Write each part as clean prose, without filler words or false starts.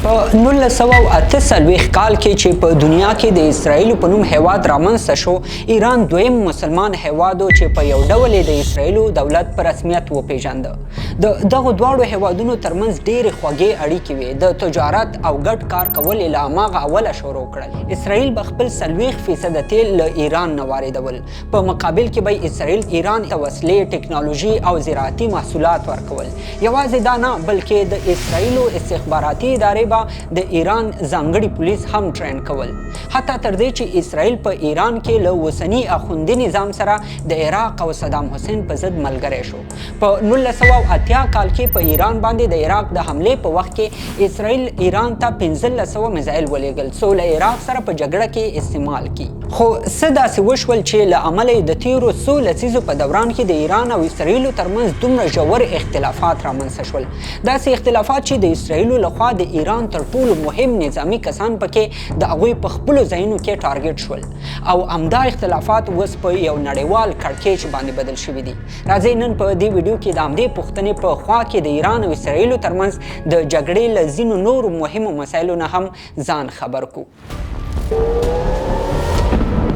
په 1948 کال کې چې په دنیا کې د اسرائیل په نوم هیواد رامنځته شو، ایران دویم مسلمان هیواد و چې په یو ډول د اسرائیل دولت په رسمیت وپیژنده. د دغه دواړو هیوادونو ترمنځ ډېرې خوږې اړیکې وې. د تجارت او ګډ کار کول یې له هماغه اوله شروع کړل. اسرائیل به خپل 40% تیل له ایران نه واردول. په مقابل کې به اسرائیل ایران ته وسلې، ټکنالوژي او زراعتي محصولات ورکول. یوازې دا نه، بلکې د اسرائیل استخباراتي ادارې د ایران ځانګړي پولیس هم ټرین کول. حتی تر دې چې اسرائیل په ایران کې له اوسني اخوندي نظام سره د عراق او صدام حسین په ضد ملګری شو. په 1980 کال کې په ایران باندې د عراق د حملې په وخت کې اسرائیل ایران ته 1500 میزایل ولېږل څو له عراق سره په جګړه کې استعمال کړي. خو څه داسې وشول چې له امله د تیرو څو لسیزو په دوران کې د ایران او اسرائیل ترمنځ دومره ژور اختلافات رامنځته شول. داسې اختلافات چې د اسرائیل لخوا د ایران تر ټولو مهم نظامی کسان پکې د هغوی په خپلو ځایونو کې ټارګټ شول او همدا اختلافات اوس په یو نړیوال کړکېچ باندې بدل شوي دي. راځئ نن په دې ویډیو کې د همدې پوښتنې په خوا کې د ایران او اسرائیلو ترمنځ د جګړې له ځینو نورو مهمو مسایلو نه هم ځان خبر کړو.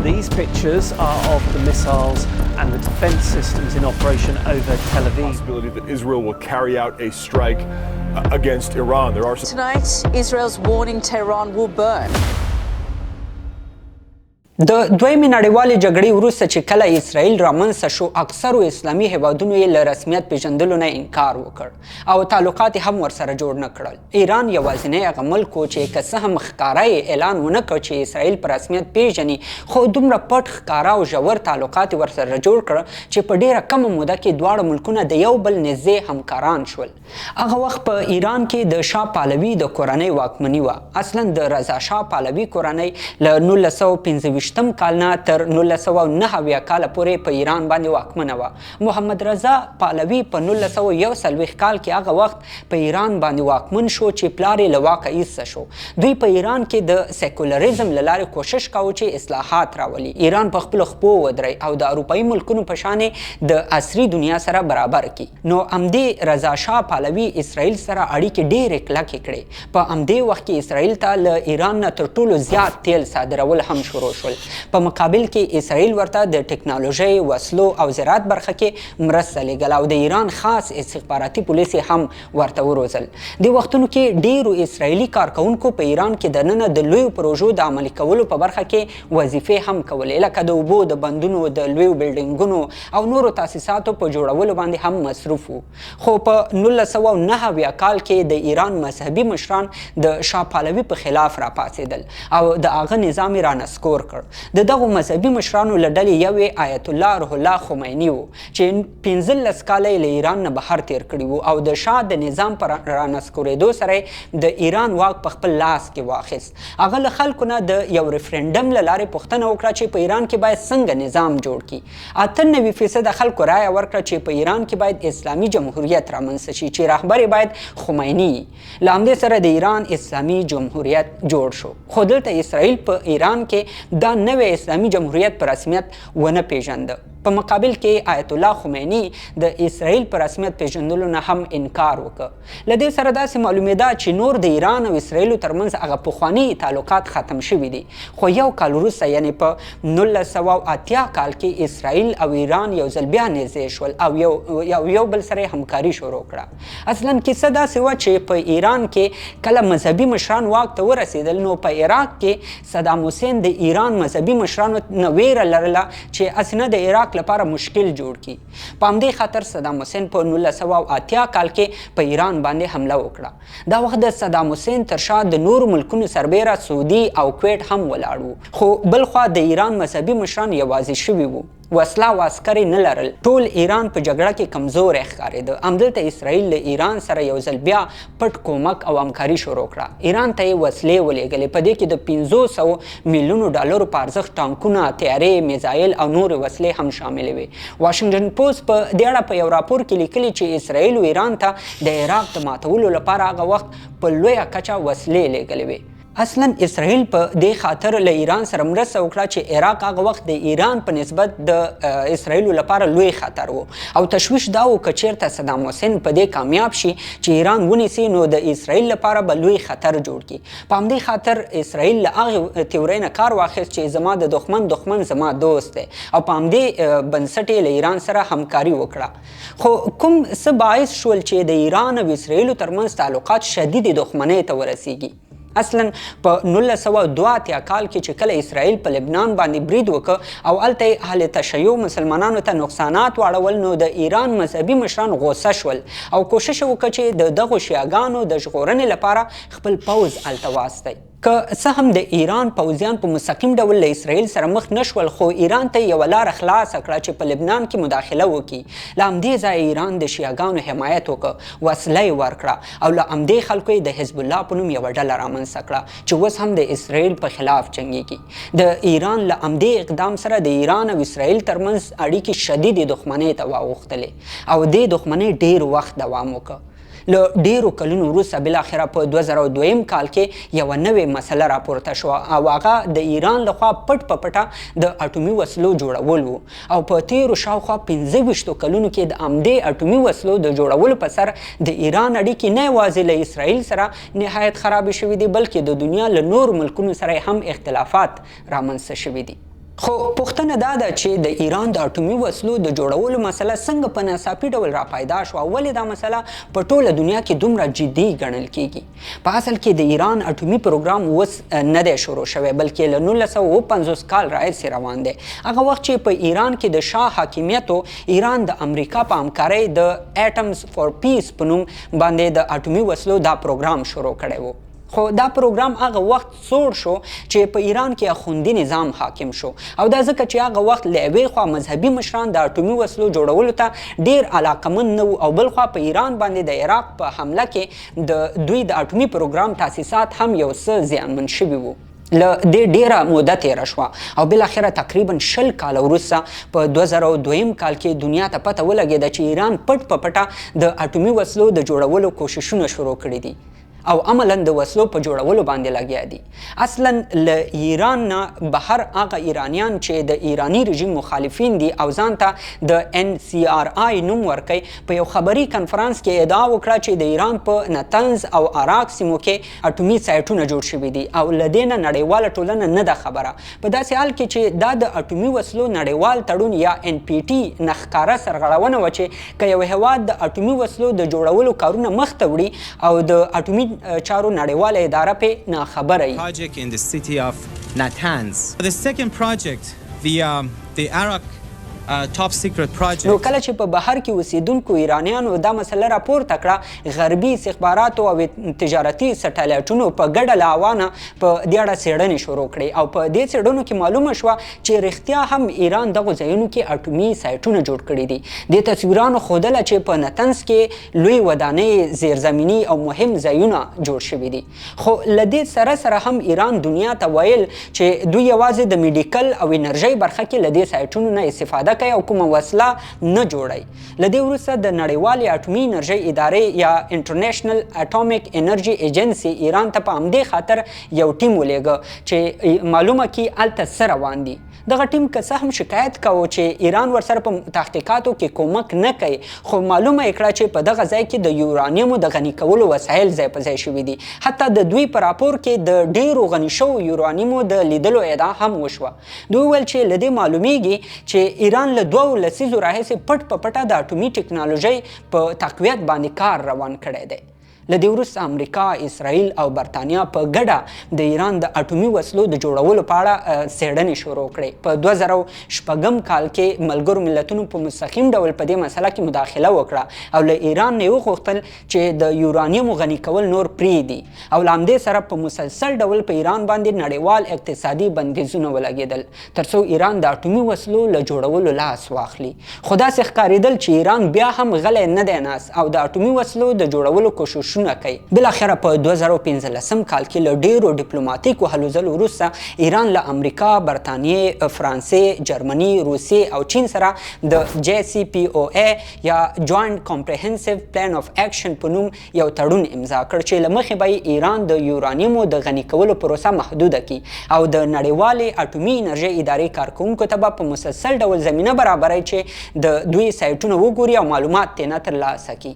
These pictures are of the missiles and the defense systems in operation over Tel Aviv. The possibility that Israel will carry out a strike against Iran. There are Tonight, Israel's warning Tehran will burn. د دویمې نړیوالې جګړې وروسته چې کله اسرائیل رامنځته شو، اکثرو اسلامي هیوادونو یې له رسمیت پیژندلو نه انکار وکړ او تعلقات هم ورسره جوړ نه کړل. ایران یوازینی هغه ملک و چې که څه هم ښکاره یې اعلان ونه کړ چې اسرائیل په رسمیت پیژني، خو دومره پټ، ښکاره او ژور تعلقات یې ورسره جوړ کړل چې په ډېره کمه موده کې دواړه ملکونه د یو بل نږدې همکاران شول. هغه وخت په ایران کې د شاه پهلوي د کورنۍ واکمني وه. اصلا د رضا شاه پهلوي کورنۍ له 1925 کال نه تر 1990 کال پورې په ایران باندې واکمنه وه. محمد رضا پهلوي په 1941 کال کې هغه وخت په ایران باندې واکمن شو چې پلار یې له واکه ایسته شو. دوی په ایران کې د سیکولریزم له لارې کوشش کاوه چې اصلاحات راولي، ایران په خپلو خپو ودرئ او د اروپایي ملکونو په شانې د عصري دنیا سره برابر کړي. نو همدې رضا شاه پهلوي اسرائیل سره اړیکې ډېرې کلکې کړې. په همدې وخت کې اسرائیل ته له ایران نه تر ټولو زیات تیل صادرول هم شروع شول. په مقابل کې اسرائیل ورته د ټکنالوژۍ، وسلو او زراعت برخه کې مرسته لېږله او د ایران خاص استخباراتي پولیس هم ورته وروزل. دې وختونو کې ډېرو اسرائیلي کارکوونکو په ایران کې دننه د لویو پروژو د عملي کولو په برخه کې وظیفې هم کولې، لکه د اوبو، د بندونو، د لویو بلډینګونو او نورو تاسیساتو په جوړولو باندې هم مصروف وو. خو په 1990 کال کې د ایران مذهبي مشران د شاه پهلوي په خلاف راپاڅېدل او د هغه نظام یې رانسکور کړ. د دغو مذهبي مشرانو له ډلې یو یې آیت الله روح الله خمیني و چې 15 کاله یې له ایران نه بهر تیر کړي وو او د شاه د نظام پر رانسکورېدو سره د ایران واک په خپل لاس کې واخیست. هغه له خلکو نه د یو ریفرنډم له لارې پوښتنه وکړه چې په ایران کې باید څنګه نظام جوړ کړي. 98% خلکو رایه ورکړه چې په ایران کې باید اسلامي جمهوریت رامنځته شي چې رهبر یې باید خمیني وي. له همدې سره د ایران اسلامي جمهوریت جوړ شو. خو دلته اسرائیل په ایران کې دا نوی اسلامي جمهوریت په رسمیت ونه پیژنده. په مقابل کې آیت الله خمیني د اسرائیل په رسمیت پیژندلو نه هم انکار وکړ. له دې سره داسې معلومېده چې نور د ایران او اسرائیلو ترمنځ هغه پخواني تعلقات ختم شوي دي. خو یو کال وروسته یعنې په 1980 کال کې اسرائیل او ایران یو ځل بیا نږدې شول او یو بل سره همکاري شروع کړه. اصلا کیسه داسې وه چې په ایران کې کله مذهبي مشران واک ته ورسېدل، نو په عراق کې صدام حسین د ایران مذهبي مشرانو نه ویره لرله چې اسنه د عراق لپاره مشکل جوړ کی. په همدې خاطر صدام حسین په 1980 کال کې په ایران باندې حمله وکړه. دا وخت د صدام حسین تر شا د نورو ملکونو سربیره سعودي او کویټ هم ولاړ وو. خو بلخوا د ایران مذهبي مشران یوازې شوي وو. وسله او عسکر نه لرل. ټول ایران په جګړه کې کمزوری ښکارېده. همدلته اسرائیل له ایران سره یو ځل بیا پټ کومک او همکاري شروع کړه. ایران ته یې وسلې ولېږلې. په دې کې د 500 میلیونو ډالرو په ارزښت ټانکونه، طیارې، میزایل او نورې وسلې هم شاملې وې. واشنګټن پوسټ په دې اړه په یو راپور کې لیکلي چې اسرائیل ایران ته د عراق د ماتولو لپاره هغه وخت په لویه کچه وسلې لېږلې وې. اصلا اسرائیل په دې خاطر له ایران سره مرسته وکړه چې عراق هغه وخت د ایران په نسبت د اسرائیل لپاره لوی خطر و او تشویش دا و که چیرته صدام حسین په دې کامیاب شي چې ایران ونیسي نو د اسرائیل لپاره به لوی خطر جوړ کړي. په همدې خاطر اسرائیل له هغې تیورۍ نه کار واخیست چې زما د دښمن زما دوست دی او په همدې بنسټ یې له ایران سره همکاري وکړه. خو کوم څه باعث شول چې د ایران او اسرائیلو ترمنځ تعلقات شدیدې دښمنۍ ته ورسیږي؟ اصلا په 1982 کال کې چې کله اسرائیل په لبنان باندې برید وکړ او هلته یې اهل تشیع مسلمانانو ته نقصانات واړول نو د ایران مذهبي مشران غوسه شول او کوشش وکړ چې د دغو شیعاګانو د ژغورنې لپاره خپل پوځ هلته واستوي. که څه هم د ایران پوځیان په مستقیم ډول له اسرائیل سره مخ نشول خو ایران ته یوه لاره خلاصه کړه چې په لبنان کې مداخله وکړي. له همدې ځایه ایران د شیعاګانو حمایت وکړ، وسله یې ورکړه او له همدې خلکو یې د حزب الله په نوم یوه ډله رامنځته کړه چې اوس هم د اسرائیل په خلاف جنګیږي. د ایران له همدې اقدام سره د ایران او اسرائیل ترمنځ اړیکې شدیدې دښمنۍ ته واوښتلې او دې دښمنۍ ډېر وخت دوام وکړ. له ډیرو کلونو وروسته بالاخره په 2002 کال کې یوه نوې مسله راپورته شوه او هغه د ایران لخوا پټ په پټه د اټومي وسلو جوړول و او په تیرو شاوخوا 15 کلونو کې د همدې اټومي وسلو د جوړولو په سر د ایران اړیکې نه یوازې له اسرائیل سره نهایت خرابې شوي دي بلکې د دنیا له نورو ملکونو سره هم اختلافات رامنځته شوي دي. خو پوښتنه دا ده چې د ایران د اټومي وسلو د جوړولو مسله څنګه په ناڅاپي ډول راپیدا شوه او ولې دا مسله په ټوله دنیا کې دومره جدي ګڼل کیږي؟ په اصل کې د ایران اټومي پروګرام اوس نه دی شروع شوی بلکې له 1950 کال راهیسې روان دی. هغه وخت چې په ایران کې د شاه حاکمیت ایران د امریکا په همکارۍ د اټمز فور پیس په نوم باندې د اټومي وسلو دا پروګرام شروع کړی و. خو دا پروګرام هغه وخت سوړ شو چې په ایران کې اخوندي نظام حاکم شو او دا ځکه چې هغه وخت له یوې خوا مذهبي مشران د اټومي وسلو جوړولو ته ډیر علاقمند نه وو او بل خوا په ایران باندې د عراق په حمله کې د دوی د اټومي پروګرام تاسیسات هم یو څه زیانمن شوي وو. له دې ډیره موده تیره شوه او بالاخره تقریبا 20 کاله وروسته په 2002 کال کې دنیا ته پته ولګېده چې ایران پټ په پټه د اټومي وسلو د جوړولو کوششونه شروع کړي دي او عملا د وسلو په جوړولو باندې لګیا دي. اصلا له ایران نه بهر هغه ایرانیان چې د ایرانی رژیم مخالفین دي او ځان ته د NCRI نوم ورکوي په یو خبري کنفرانس کې ادعا وکړه چې د ایران په نتنز او عراق سیمو کې اټومي سایټونه جوړ شوي دي او له دې نه نړیواله ټولنه نه ده خبره په داسې حال کې چې دا د اټومي وسلو نړیوال تړون یا NPT نه ښکاره سرغړونه وه چې که یو هیواد د اټومي وسلو د جوړولو کارونه مخته وړي او د اټومي چارو نړیواله اداره پې ناخبره وي. Project in the city of Natanz. The second project, the Iraq top secret project. نو کله چې په بهر کې اوسیدونکو ایرانیانو دا مسله راپورته کړه غربي استخباراتو او تجارتي سټلایټونو په ګډه له اوانه په دې اړه څېړنې شروع کړې او په دې څېړنو کې معلومه شوه چې رښتیا هم ایران دغو ځایونو کې اټومي سایټونه جوړ کړي دي. دې تصویرانو ښودله چې په نتنز کې لوی ودانۍ زیرزمیني او مهم ځایونه جوړ شوي دي. خو له دې سره هم ایران دنیا ته ویل چې دوی یوازې د میډیکل او انرژۍ برخه کې له دې سایټونو نه استفاده کوي او کومه وسله نه جوړوي. له دې وروسته د نړیوالې اټومي انرژۍ ادارې یا انټرنیشنل اټومیک انرژي ایجنسي ایران ته په همدې خاطر یو ټیم ولیږه چې معلومه کړي هلته څه روان دي. دغه ټیم که څه هم شکایت کوو چې ایران ورسره په تحقیقاتو کې کومک نه کوي خو معلومه یې کړه چې په دغه ځای کې د یورانیمو د غني کولو وسایل ځای په ځای شوي دي. حتی د دوی په راپور کې د ډیرو غني شوو یورانیمو د لیدلو ادعا هم وشوه. دوی ویل چې له دې معلومیږي چې ایران له 2 لسیزو راهیسې پټ په پټه د اټومي ټکنالوژۍ په تقویت باندې کار روان کړی دی. له دې وروسته امریکا، اسرائیل او برطانیا په ګډه د ایران د اټومي وسلو د جوړولو په اړه څېړنې شروع کړې. په 2006 کال کې ملګرو ملتونو په مستقیم ډول په دې مسله کې مداخله وکړه او له ایران نه وغوښتل چې د یورانیمو غني کول نور پرېږدي او له همدې سره په مسلسل ډول په ایران باندې نړیوال اقتصادي بندیزونه ولګېدل ترڅو ایران د اټومي وسلو له جوړولو لاس واخلي. خو داسې ښکارېدل چې ایران بیا هم غلی نه دی ناست او د اټومي وسلو د جوړولو کوششونه کوششونه کوي. بالاخره په 2015 کال کې له ډیرو ډیپلوماټیکو هلو ځلو وروسته ایران له امریکا، برطانیې، فرانسې، جرمني، روسیې او چین سره د JCPOA یا جوائنٹ کمپریهنسیو پلان اف اکشن په نوم یو تړون امضا کړ چې له مخې به ایران د یورانیمو د غني کولو پروسه محدوده کړي او د نړیوالې اټومي انرژۍ ادارې کارکوونکو ته به په مسلسل ډول زمینه برابروي چې د دوی سایټونه وګوري او معلومات ترې ترلاسه کړي.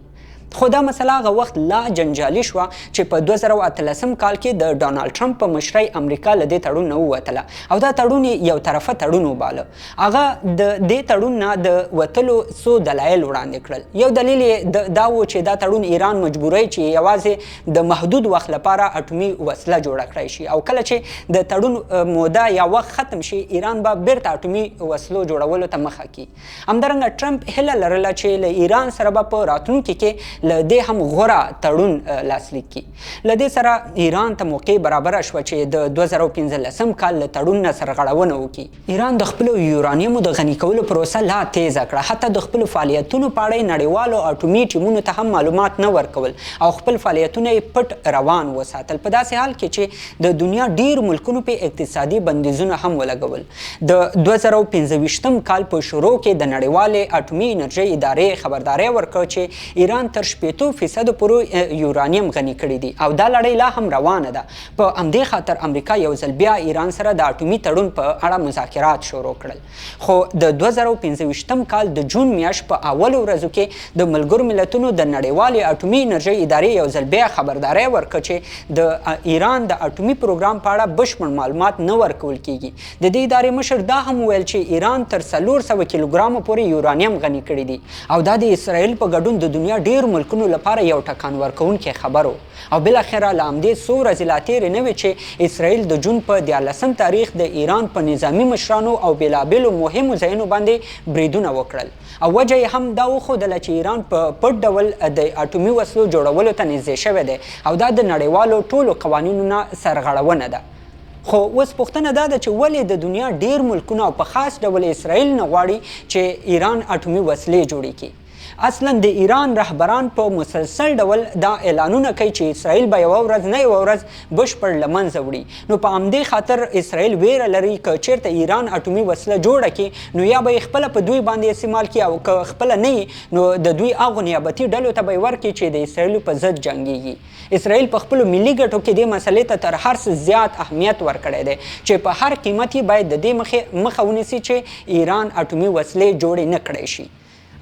خو دا مسله هغه وخت لا جنجالي شوه چې په 2018 کال کې د ډانالډ ټرمپ په مشرۍ امریکا له دې تړون نه ووتله او دا تړون یو طرفه تړون وباله. هغه د دې تړون نه د وتلو څو دلایل وړاندې کړل. یو دلیل یې دا و چې دا تړون ایران مجبوروي چې یوازې د محدود وخت لپاره اټومي وسله جوړه کړی شي او کله چې د تړون موده یا وخت ختم شي ایران به بیرته اټومي وسلو جوړولو ته مخه کړي. همدارنګه ټرمپ هیله لرله چې له ایران سره به په راتلونکي کې له دې هم غوره تړون لاسلیک کړي. له دې سره ایران ته موقع برابره شوه چې د 2015 کال له تړون نه سرغړونه وکړي. ایران د خپلو یورانیمو د غني کولو پروسه لا تیزه کړه. حتی د خپلو فعالیتونو په اړه نړیوالو اټومي ټیمونو ته هم معلومات نه ورکول او خپل فعالیتونه یې پټ روان وساتل، په داسې حال کې چې د دنیا ډیر ملکونو په اقتصادي بندیزونه هم ولګول. د 2015 کال په شروع کې د نړیوالې اټومي انرژۍ ادارې خبرداری ورکړه چې ایران تر 80% پورې یورانیم غني کړي دي او دا لړۍ لا هم روانه ده. په همدې خاطر امریکا یو ځل بیا ایران سره د اټومي تړون په اړه مذاکرات شروع کړل. خو د 2015 کال د جون میاشت په اولو ورځو کې د ملګرو ملتونو د نړیوالې اټومي انرژۍ ادارې یو ځل بیا خبرداری ورکړه چې د ایران د اټومي پروګرام په اړه بشپړ معلومات نه ورکول کیږي. د دې ادارې مشر دا هم ویل چې ایران تر 400 کیلوګرامو پورې یورانیم غني کړي دي او دا د اسرائیل په ګډون د دنیا ډیر ملکونو لپاره یو ټکان ورکوونکی خبر و. او بالاخره له همدې څو ورځې لا تېرې نه وې چې اسرائیل د جون په 14 تاریخ د ایران په نظامي مشرانو او بېلابېلو مهمو ځایونو باندې بریدونه وکړل او وجه یې هم دا وښودله چې ایران په پټ ډول د اټومي وسلو جوړولو ته نږدې شوی دی او دا د نړیوالو ټولو قوانینو نه سرغړونه ده. خو اوس پوښتنه دا ده چې ولې د دنیا ډیر ملکونه او په خاص ډول اسرائیل نه غواړي چې ایران اټومي وسلې جوړې کړي. اصلا د ایران رهبران په مسلسل ډول دا اعلانونه کوي چې اسرائیل به یوه ورځ نه یوه ورځ بشپړ له منځه وړي. نو په همدې خاطر اسرائیل ویره لري که چیرته ایران اټومي وسله جوړه کړي نو یا به یې خپله په دوی باندې استعمال کړي او که خپله نه وي نو د دوی هغو نیابتي ډلو ته به یې ورکړي چې د اسرائیلو په ضد جنګیږي. اسرائیل په خپلو ملي ګټو کې دې مسلې ته تر هر څه زیات اهمیت ورکړی دی چې په هر قیمت یې باید د دې مخه ونیسي چې ایران اټومي وسلې جوړې نه کړی شي.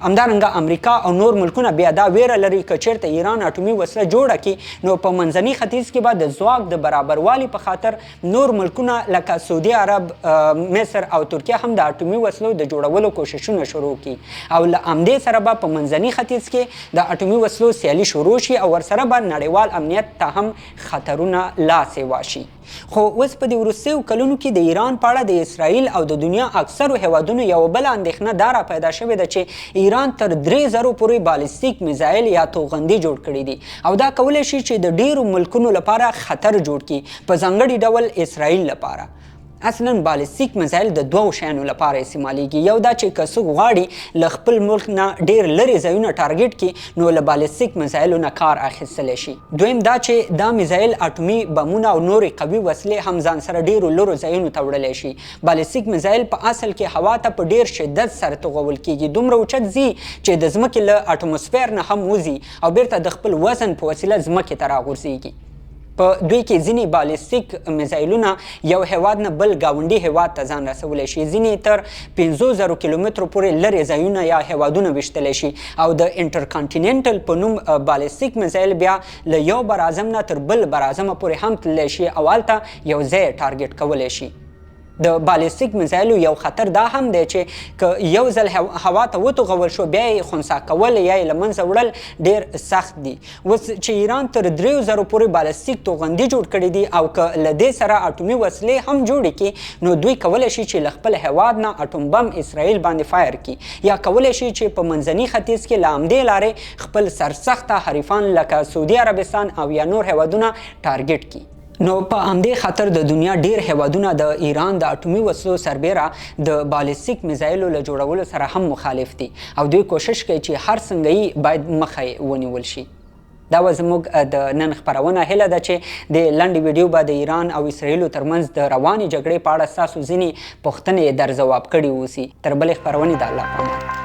همدارنګه امریکا او نور ملکونه بیا دا ویره لري که چیرته ایران اټومي وسله جوړه کړي نو په منځني ختیځ کې به د ځواک د برابروالي په خاطر نور ملکونه لکه سعودي عرب، مصر او ترکیه هم د اټومي وسلو د جوړولو کوششونه شروع کړي او له همدې سره به په منځني ختیځ کې د اټومي وسلو سیالي شروع شي او ورسره به نړیوال امنیت ته هم خطرونه لاس واشي. خو اوس په دې وروستیو کلونو کې د ایران په اړه د اسرائیل او د دنیا اکثرو هیوادونو یوه بله اندېښنه دا را پیدا شوې ده چې ایران تر 3000 پورې بالستیک میزایل یا توغندي جوړ کړي دي او دا کولی شي چې د ډیرو ملکونو لپاره خطر جوړ کړي، په ځانګړي ډول اسرائیل لپاره. اصلا بالستیک میزایل د دوو شیانو لپاره استعمالیږي. یو دا چې که څوک غواړي له خپل ملک نه ډیر لرې ځایونه ټارګټ کړي نو له بالستیک میزایلو نه کار اخیستلی شي. دویم دا چې دا میزایل اټومي بمونه او نورې قوي وسلې هم ځان سره ډیرو لرو ځایونو ته وړلی شي. بالستیک میزایل په اصل کې هوا ته په ډیر شدت سره توغول کیږي، دومره اوچت ځي چې د ځمکې له اټموسفیر نه هم وځي او بیرته د خپل وزن په وسیله ځمکې ته راغورځېږي. په دوی کې ځینې بالستیک میزایلونه یو هیواد نه بل ګاونډي هیواد ته ځان رسولی شي، ځینې تر 50,000 کیلومترو پورې لرې ځایونه یا هیوادونه ویشتلی شي او د انټرکانټیننټل په نوم بالستیک میزایل بیا له یو براعظم نه تر بل براعظمه پورې هم تللی شي او هلته یو ځای ټارګټ کولی شي. د بالستیک میزایلو یو خطر دا هم دی چې که یو ځل هوا ته وتوغول شو بیا یې خنثی کول یا یې له منځه وړل ډېر سخت دي. اوس چې ایران تر 3000 پورې بالستیک توغندي جوړ کړي دي او که له دې سره اټومي وسلې هم جوړې کړي نو دوی کولی شي چې له خپل هیواد نه اټوم بم اسرائیل باندې فایر کړي یا کولی شي چې په منځني ختیځ کې له همدې لارې خپل سرسخته حریفان لکه سعودي عربستان او یا نور هیوادونه ټارګټ کړي. نو په همدې خاطر د دنیا ډیر هیوادونه د ایران د اټومي وسلو سربیره د بالستیک میزایلو له جوړولو سره هم مخالف دي او دوی کوشش کوي چې هر څنګه یې باید مخه ونیول شي. دا و زموږ د نن خپرونه هیله ده چې د لنډې ویډیو به د ایران او اسرائیلو ترمنځ د روانې جګړې په اړه ستاسو ځینې پوښتنې در ځواب کړي اوسي. تر بلې خپرونې د الله په امان.